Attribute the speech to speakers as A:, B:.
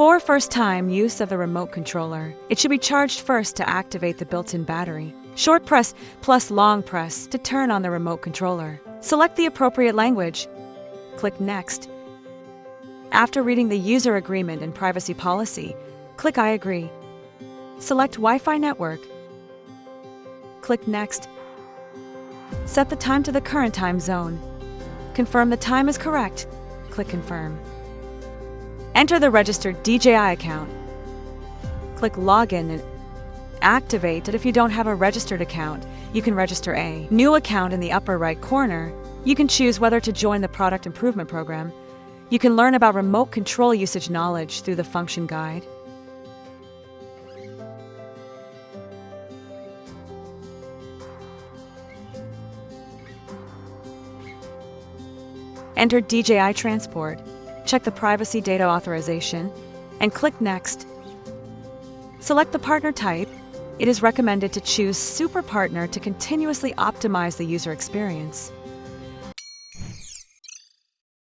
A: For first-time use of the remote controller, it should be charged first to activate the built-in battery. Short press plus long press to turn on the remote controller. Select the appropriate language. Click Next. After reading the user agreement and privacy policy, click I agree. Select Wi-Fi network. Click Next. Set the time to the current time zone. Confirm the time is correct. Click Confirm. Enter the registered DJI account. Click Login and activate it. If you don't have a registered account, you can register a new account in the upper right corner. You can choose whether to join the product improvement program. You can learn about remote control usage knowledge through the function guide. Enter DJI Transport, check the privacy data authorization, and click Next. Select the partner type. It is recommended to choose Super Partner to continuously optimize the user experience.